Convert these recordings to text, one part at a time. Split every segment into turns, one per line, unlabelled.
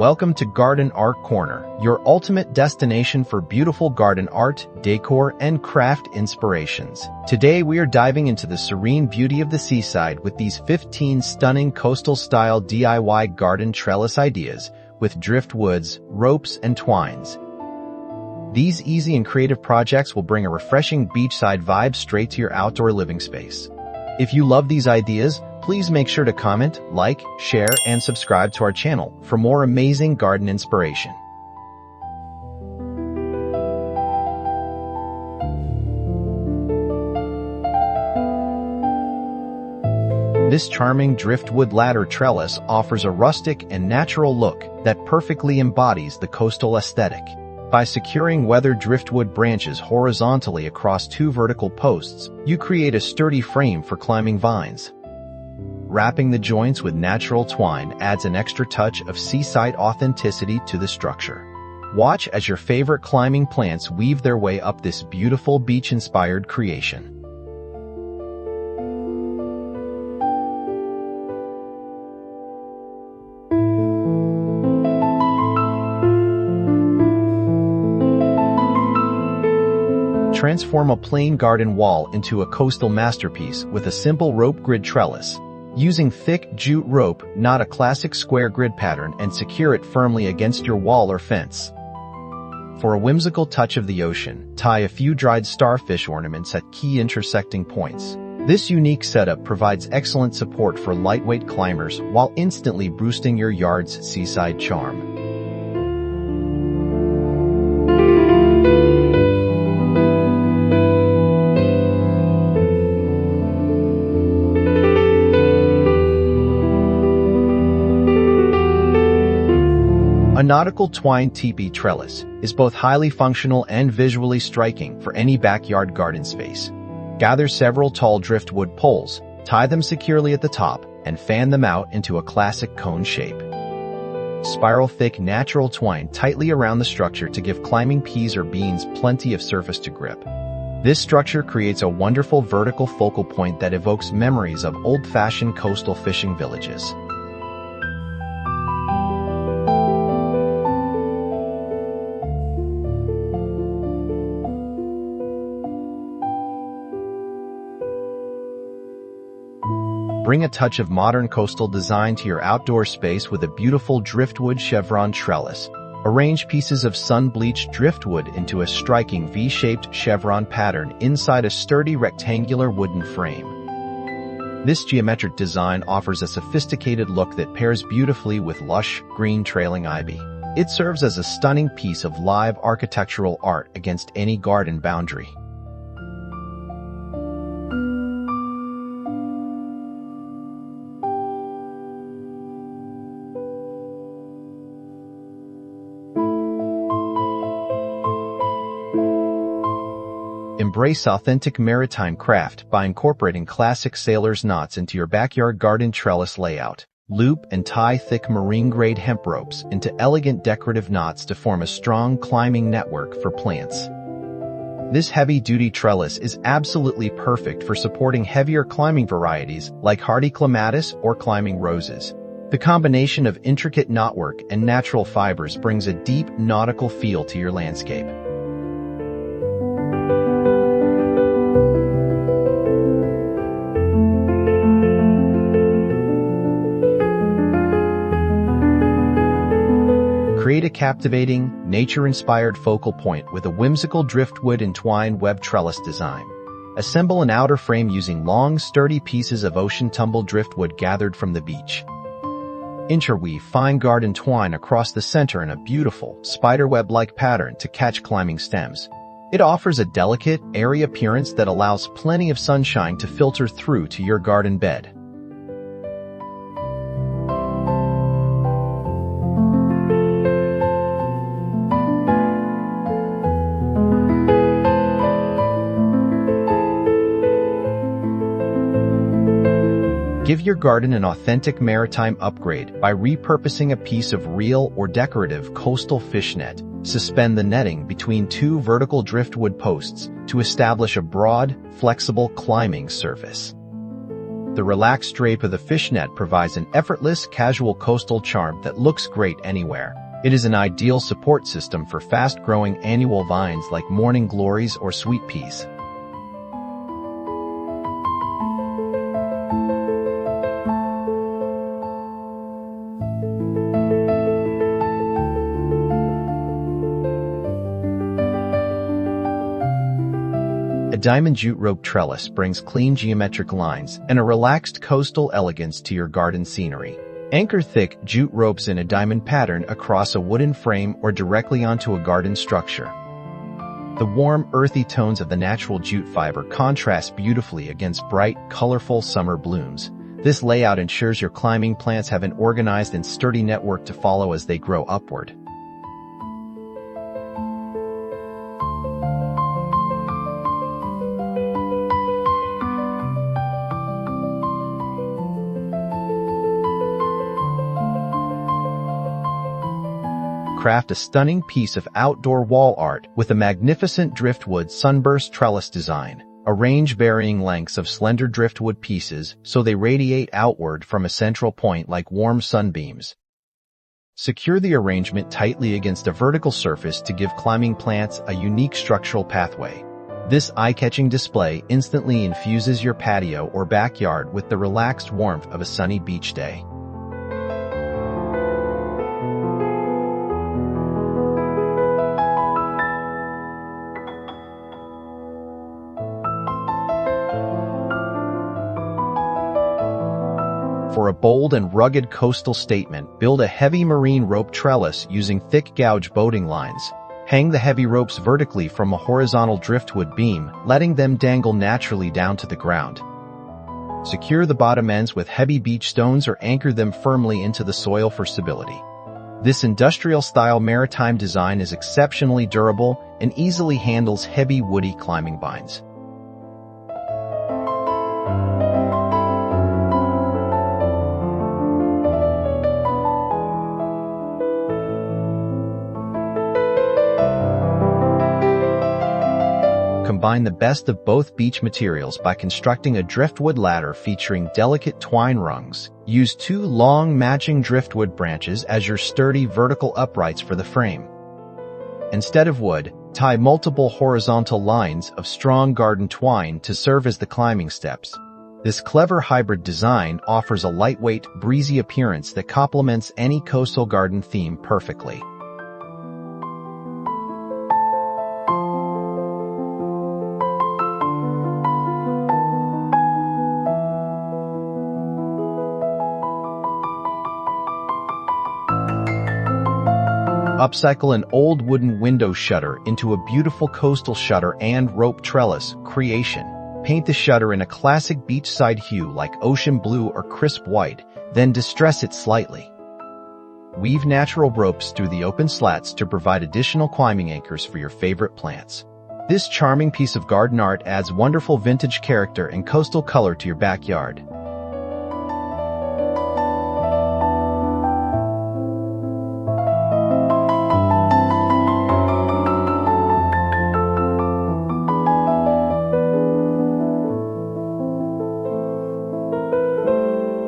welcome to Garden Art Corner, your ultimate destination for beautiful garden art, decor, and craft inspirations. Today we are diving into the serene beauty of the seaside with these 15 stunning coastal-style DIY garden trellis ideas with driftwoods, ropes, and twines. These easy and creative projects will bring a refreshing beachside vibe straight to your outdoor living space. If you love these ideas, please make sure to comment, like, share, and subscribe to our channel for more amazing garden inspiration. This charming driftwood ladder trellis offers a rustic and natural look that perfectly embodies the coastal aesthetic. By securing weathered driftwood branches horizontally across two vertical posts, you create a sturdy frame for climbing vines. Wrapping the joints with natural twine adds an extra touch of seaside authenticity to the structure. Watch as your favorite climbing plants weave their way up this beautiful beach-inspired creation. Transform a plain garden wall into a coastal masterpiece with a simple rope grid trellis. Using thick jute rope, not a classic square grid pattern, and secure it firmly against your wall or fence. For a whimsical touch of the ocean, tie a few dried starfish ornaments at key intersecting points. This unique setup provides excellent support for lightweight climbers while instantly boosting your yard's seaside charm. A nautical twine teepee trellis is both highly functional and visually striking for any backyard garden space. Gather several tall driftwood poles, tie them securely at the top, and fan them out into a classic cone shape. Spiral thick natural twine tightly around the structure to give climbing peas or beans plenty of surface to grip. This structure creates a wonderful vertical focal point that evokes memories of old-fashioned coastal fishing villages. Bring a touch of modern coastal design to your outdoor space with a beautiful driftwood chevron trellis. Arrange pieces of sun-bleached driftwood into a striking V-shaped chevron pattern inside a sturdy rectangular wooden frame. This geometric design offers a sophisticated look that pairs beautifully with lush, green trailing ivy. It serves as a stunning piece of live architectural art against any garden boundary. Embrace authentic maritime craft by incorporating classic sailor's knots into your backyard garden trellis layout. Loop and tie thick marine-grade hemp ropes into elegant decorative knots to form a strong climbing network for plants. This heavy-duty trellis is absolutely perfect for supporting heavier climbing varieties like hardy clematis or climbing roses. The combination of intricate knotwork and natural fibers brings a deep nautical feel to your landscape. Create a captivating, nature-inspired focal point with a whimsical driftwood and twine web trellis design. Assemble an outer frame using long, sturdy pieces of ocean-tumbled driftwood gathered from the beach. Interweave fine garden twine across the center in a beautiful, spiderweb-like pattern to catch climbing stems. It offers a delicate, airy appearance that allows plenty of sunshine to filter through to your garden bed. Give your garden an authentic maritime upgrade by repurposing a piece of real or decorative coastal fish net. Suspend the netting between two vertical driftwood posts to establish a broad, flexible climbing surface. The relaxed drape of the fishnet provides an effortless, casual coastal charm that looks great anywhere. It is an ideal support system for fast-growing annual vines like morning glories or sweet peas. A diamond jute rope trellis brings clean geometric lines and a relaxed coastal elegance to your garden scenery. Anchor thick jute ropes in a diamond pattern across a wooden frame or directly onto a garden structure. The warm, earthy tones of the natural jute fiber contrast beautifully against bright, colorful summer blooms. This layout ensures your climbing plants have an organized and sturdy network to follow as they grow upward. Craft a stunning piece of outdoor wall art with a magnificent driftwood sunburst trellis design. Arrange varying lengths of slender driftwood pieces so they radiate outward from a central point like warm sunbeams. Secure the arrangement tightly against a vertical surface to give climbing plants a unique structural pathway. This eye-catching display instantly infuses your patio or backyard with the relaxed warmth of a sunny beach day. For a bold and rugged coastal statement, build a heavy marine rope trellis using thick gouge boating lines. Hang the heavy ropes vertically from a horizontal driftwood beam, letting them dangle naturally down to the ground. Secure the bottom ends with heavy beach stones or anchor them firmly into the soil for stability. This industrial-style maritime design is exceptionally durable and easily handles heavy woody climbing vines. Combine the best of both beach materials by constructing a driftwood ladder featuring delicate twine rungs. Use 2 long matching driftwood branches as your sturdy vertical uprights for the frame. Instead of wood, tie multiple horizontal lines of strong garden twine to serve as the climbing steps. This clever hybrid design offers a lightweight, breezy appearance that complements any coastal garden theme perfectly. Upcycle an old wooden window shutter into a beautiful coastal shutter and rope trellis creation. Paint the shutter in a classic beachside hue like ocean blue or crisp white, then distress it slightly. Weave natural ropes through the open slats to provide additional climbing anchors for your favorite plants. This charming piece of garden art adds wonderful vintage character and coastal color to your backyard.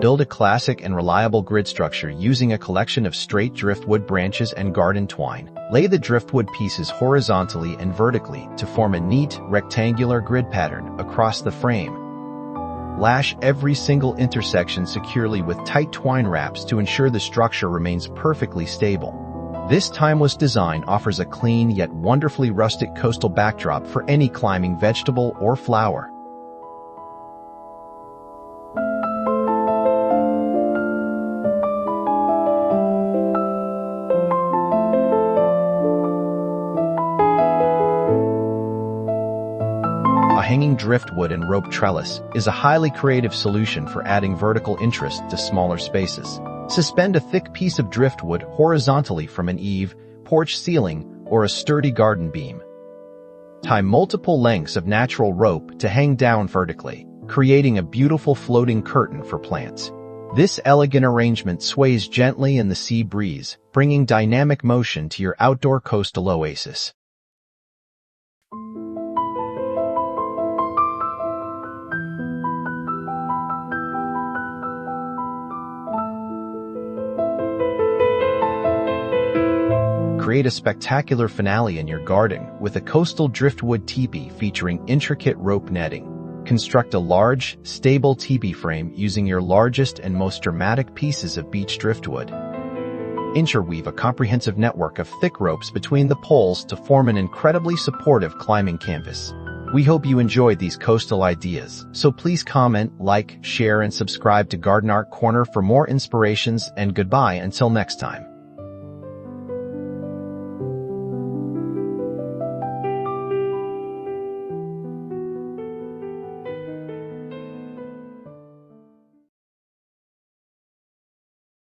Build a classic and reliable grid structure using a collection of straight driftwood branches and garden twine. Lay the driftwood pieces horizontally and vertically to form a neat, rectangular grid pattern across the frame. Lash every single intersection securely with tight twine wraps to ensure the structure remains perfectly stable. This timeless design offers a clean yet wonderfully rustic coastal backdrop for any climbing vegetable or flower. A hanging driftwood and rope trellis is a highly creative solution for adding vertical interest to smaller spaces. Suspend a thick piece of driftwood horizontally from an eave, porch ceiling, or a sturdy garden beam. Tie multiple lengths of natural rope to hang down vertically, creating a beautiful floating curtain for plants. This elegant arrangement sways gently in the sea breeze, bringing dynamic motion to your outdoor coastal oasis. create a spectacular finale in your garden with a coastal driftwood teepee featuring intricate rope netting. Construct a large, stable teepee frame using your largest and most dramatic pieces of beech driftwood. Interweave a comprehensive network of thick ropes between the poles to form an incredibly supportive climbing canvas. We hope you enjoyed these coastal ideas, so please comment, like, share, and subscribe to Garden Art Corner for more inspirations, and goodbye until next time.